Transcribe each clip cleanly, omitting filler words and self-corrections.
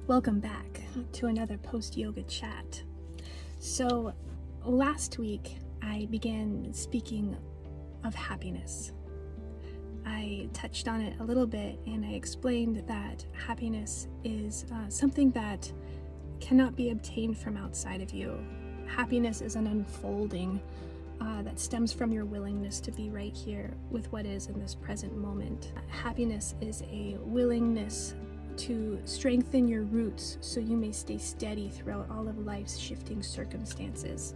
Welcome back to another post-yoga chat. So last week I began speaking of happiness. I touched on it a little bit and I explained that happiness is something that cannot be obtained from outside of you. Happiness is an unfolding that stems from your willingness to be right here with what is in this present moment. Happiness is a willingness to strengthen your roots so you may stay steady throughout all of life's shifting circumstances.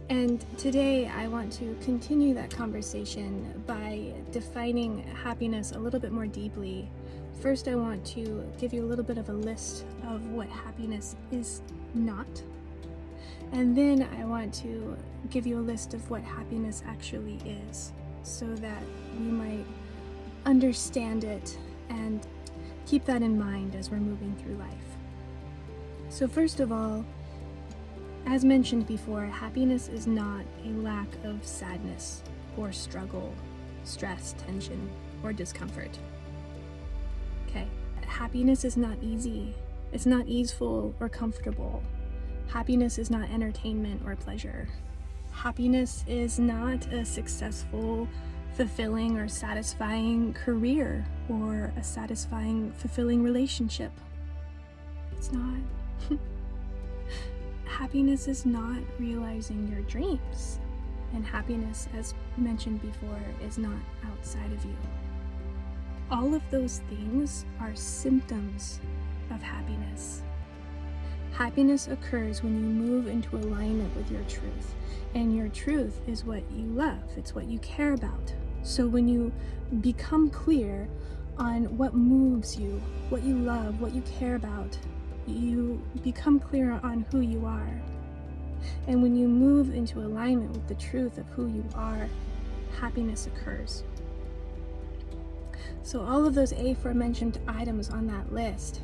And today I want to continue that conversation by defining happiness a little bit more deeply. First, I want to give you a little bit of a list of what happiness is not. And then I want to give you a list of what happiness actually is, so that we might understand it and keep that in mind as we're moving through life. So first of all, as mentioned before, happiness is not a lack of sadness or struggle, stress, tension, or discomfort. Okay, happiness is not easy. It's not easeful or comfortable. Happiness is not entertainment or pleasure. Happiness is not a successful, fulfilling, or satisfying career or a satisfying, fulfilling relationship. It's not. Happiness is not realizing your dreams. And happiness, as mentioned before, is not outside of you. All of those things are symptoms of happiness. Happiness occurs when you move into alignment with your truth. And your truth is what you love. It's what you care about. So when you become clear on what moves you, what you love, what you care about, you become clear on who you are. And when you move into alignment with the truth of who you are, happiness occurs. So all of those aforementioned items on that list,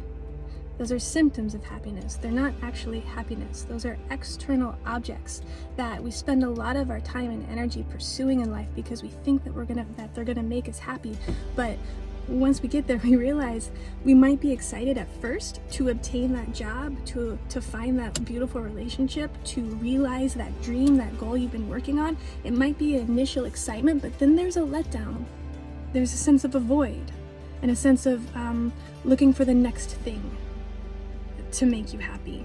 those are symptoms of happiness. They're not actually happiness. Those are external objects that we spend a lot of our time and energy pursuing in life because we think that they're gonna make us happy. But once we get there, we realize we might be excited at first to obtain that job, to find that beautiful relationship, to realize that dream, that goal you've been working on. It might be an initial excitement, but then there's a letdown. There's a sense of a void and a sense of looking for the next thing to make you happy.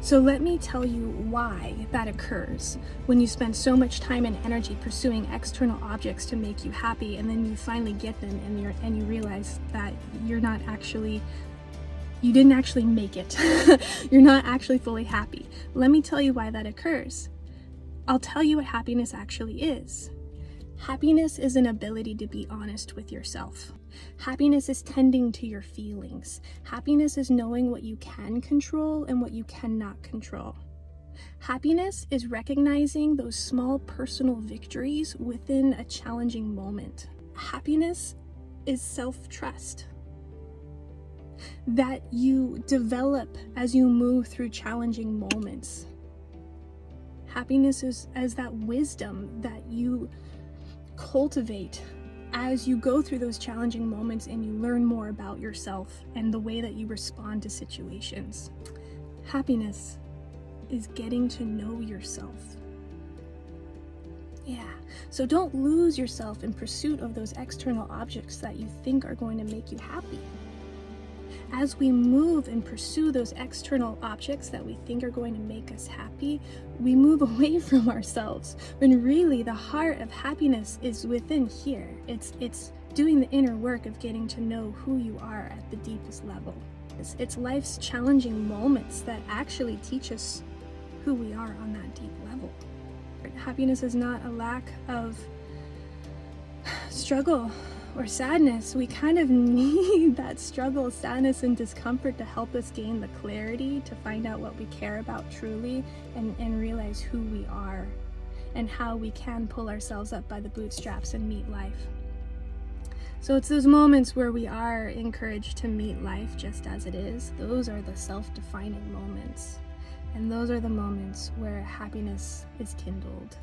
So let me tell you why that occurs when you spend so much time and energy pursuing external objects to make you happy, and then you finally get them and you realize that you didn't actually make it. You're not actually fully happy. Let me tell you why that occurs. I'll tell you what happiness actually is. Happiness is an ability to be honest with yourself. Happiness is tending to your feelings. Happiness is knowing what you can control and what you cannot control. Happiness is recognizing those small personal victories within a challenging moment. Happiness is self-trust that you develop as you move through challenging moments. Happiness is as that wisdom that you cultivate as you go through those challenging moments and you learn more about yourself and the way that you respond to situations. Happiness is getting to know yourself. Yeah, so don't lose yourself in pursuit of those external objects that you think are going to make you happy. As we move and pursue those external objects that we think are going to make us happy, we move away from ourselves, when really the heart of happiness is within here. It's doing the inner work of getting to know who you are at the deepest level. It's life's challenging moments that actually teach us who we are on that deep level. Happiness is not a lack of struggle or sadness. We kind of need that struggle, sadness, and discomfort to help us gain the clarity to find out what we care about truly and realize who we are and how we can pull ourselves up by the bootstraps and meet life. So it's those moments where we are encouraged to meet life just as it is. Those are the self-defining moments. And those are the moments where happiness is kindled.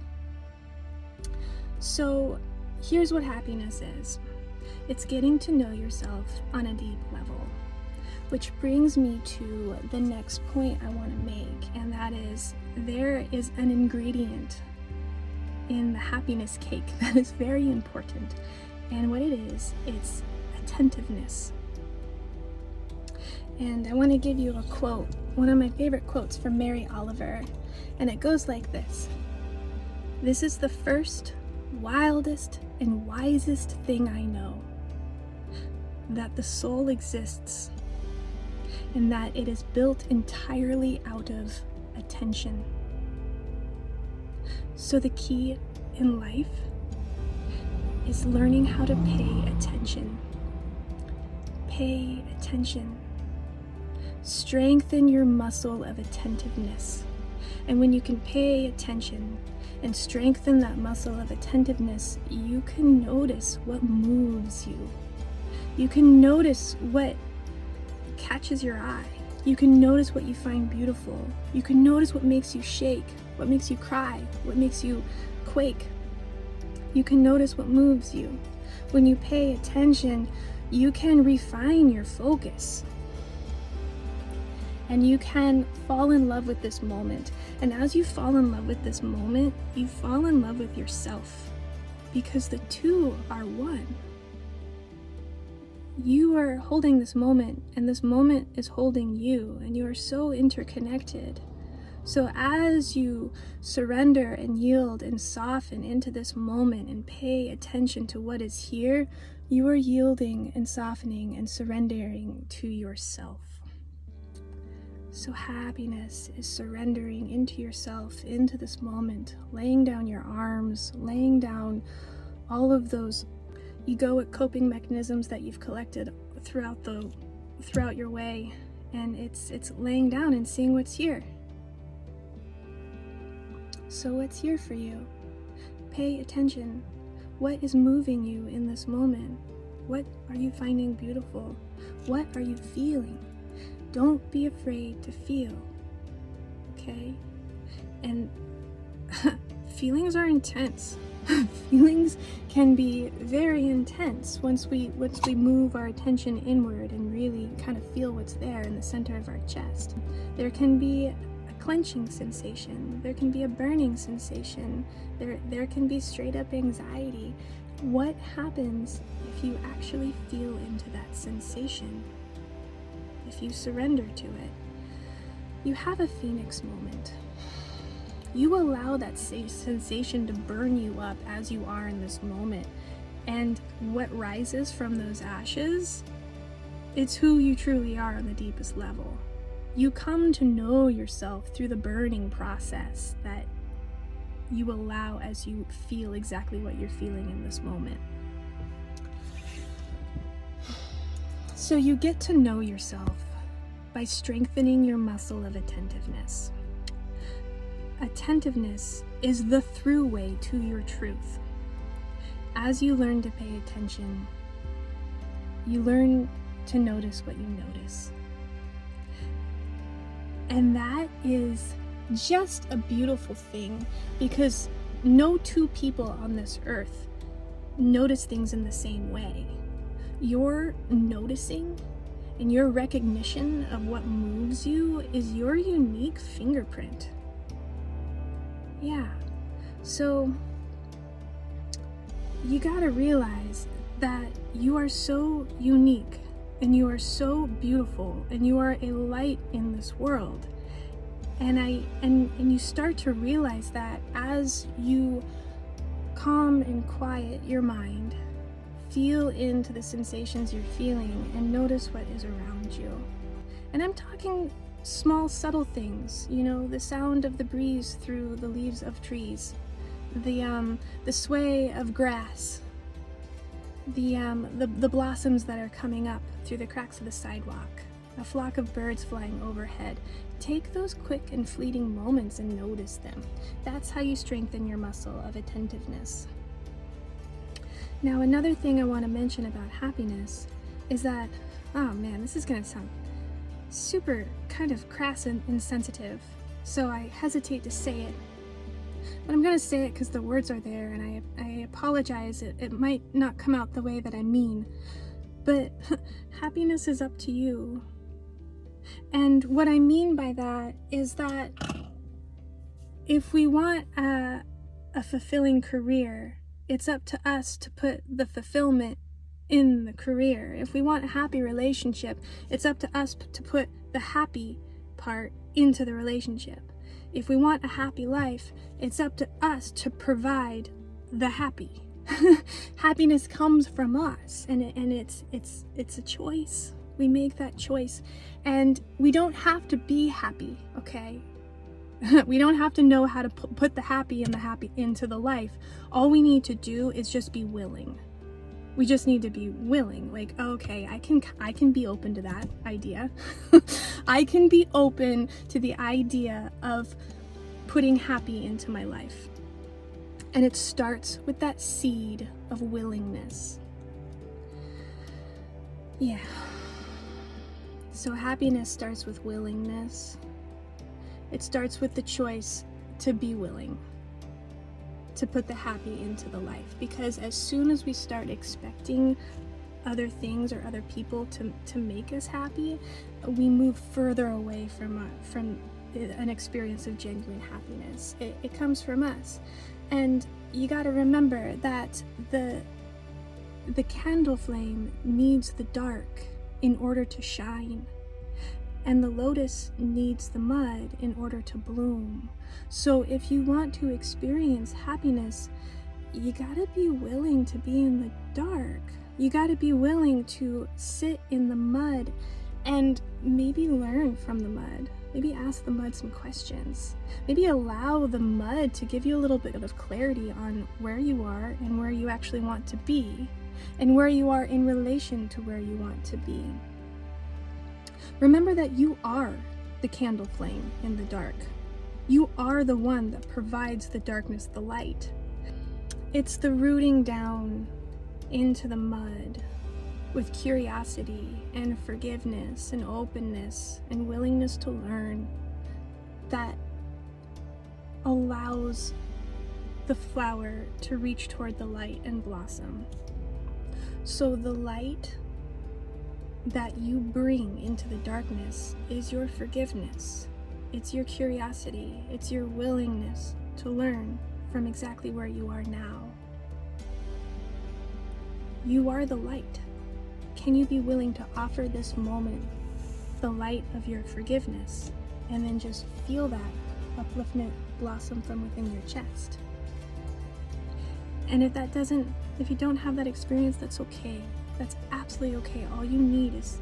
So here's what happiness is. It's getting to know yourself on a deep level. Which brings me to the next point I want to make, and that is there is an ingredient in the happiness cake that is very important. And what it is, it's attentiveness. And I want to give you a quote, one of my favorite quotes from Mary Oliver, and it goes like this: "This is the first, wildest, and wisest thing I know, that the soul exists, and that it is built entirely out of attention." So the key in life is learning how to pay attention. Pay attention. Strengthen your muscle of attentiveness. And when you can pay attention and strengthen that muscle of attentiveness, you can notice what moves you. You can notice what catches your eye. You can notice what you find beautiful. You can notice what makes you shake, what makes you cry, what makes you quake. You can notice what moves you. When you pay attention, you can refine your focus. And you can fall in love with this moment. And as you fall in love with this moment, you fall in love with yourself, because the two are one. You are holding this moment, and this moment is holding you, and you are so interconnected. So as you surrender and yield and soften into this moment and pay attention to what is here, you are yielding and softening and surrendering to yourself. So happiness is surrendering into yourself, into this moment, laying down your arms, laying down all of those egoic coping mechanisms that you've collected throughout your way, and it's laying down and seeing what's here. So what's here for you? Pay attention. What is moving you in this moment? What are you finding beautiful? What are you feeling? Don't be afraid to feel, okay? And feelings are intense. Feelings can be very intense once we move our attention inward and really kind of feel what's there in the center of our chest. There can be a clenching sensation. There can be a burning sensation. There can be straight up anxiety. What happens if you actually feel into that sensation? If you surrender to it, you have a phoenix moment. You allow that sensation to burn you up as you are in this moment. And what rises from those ashes, it's who you truly are on the deepest level. You come to know yourself through the burning process that you allow as you feel exactly what you're feeling in this moment. So you get to know yourself by strengthening your muscle of attentiveness. Attentiveness is the throughway to your truth. As you learn to pay attention, you learn to notice what you notice. And that is just a beautiful thing, because no two people on this earth notice things in the same way. Your noticing and your recognition of what moves you is your unique fingerprint. Yeah, so you gotta realize that you are so unique and you are so beautiful and you are a light in this world. And you start to realize that as you calm and quiet your mind, feel into the sensations you're feeling and notice what is around you. And I'm talking small, subtle things, you know, the sound of the breeze through the leaves of trees, the sway of grass, the blossoms that are coming up through the cracks of the sidewalk, a flock of birds flying overhead. Take those quick and fleeting moments and notice them. That's how you strengthen your muscle of attentiveness. Now, another thing I want to mention about happiness is that, oh man, this is going to sound super kind of crass and insensitive, so I hesitate to say it. but I'm going to say it because the words are there, and I apologize. It might not come out the way that I mean, but happiness is up to you. And what I mean by that is that if we want a fulfilling career, it's up to us to put the fulfillment in the career. If we want a happy relationship, it's up to us to put the happy part into the relationship. If we want a happy life, it's up to us to provide the happy. Happiness comes from us, and it's a choice. We make that choice, and we don't have to be happy, okay? We don't have to know how to put the happy and the happy into the life. All we need to do is just be willing. We just need to be willing. Like, okay, I can be open to that idea. I can be open to the idea of putting happy into my life. And it starts with that seed of willingness. Yeah. So happiness starts with willingness. It starts with the choice to be willing to put the happy into the life. Because as soon as we start expecting other things or other people to make us happy, we move further away from an experience of genuine happiness. It comes from us. And you got to remember that the candle flame needs the dark in order to shine. And the lotus needs the mud in order to bloom. So if you want to experience happiness, you gotta be willing to be in the dark. You gotta be willing to sit in the mud and maybe learn from the mud. Maybe ask the mud some questions. Maybe allow the mud to give you a little bit of clarity on where you are and where you actually want to be, and where you are in relation to where you want to be. Remember that you are the candle flame in the dark. You are the one that provides the darkness, the light. It's the rooting down into the mud with curiosity and forgiveness and openness and willingness to learn that allows the flower to reach toward the light and blossom. So the light that you bring into the darkness is your forgiveness. It's your curiosity. It's your willingness to learn from exactly where you are now. You are the light. Can you be willing to offer this moment the light of your forgiveness, and then just feel that upliftment blossom from within your chest? And if you don't have that experience, that's okay. That's absolutely okay. All you need is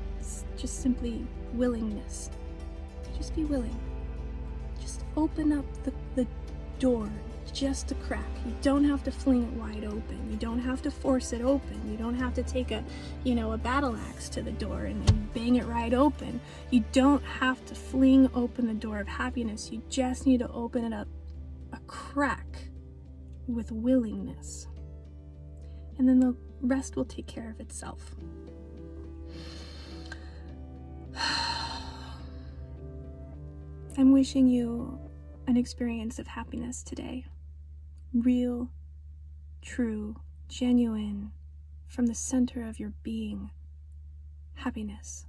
just simply willingness. Just be willing. Just open up the door just a crack. You don't have to fling it wide open. You don't have to force it open. You don't have to take a battle axe to the door and bang it right open. You don't have to fling open the door of happiness. You just need to open it up a crack with willingness. And then the rest will take care of itself. I'm wishing you an experience of happiness today. Real, true, genuine, from the center of your being, happiness.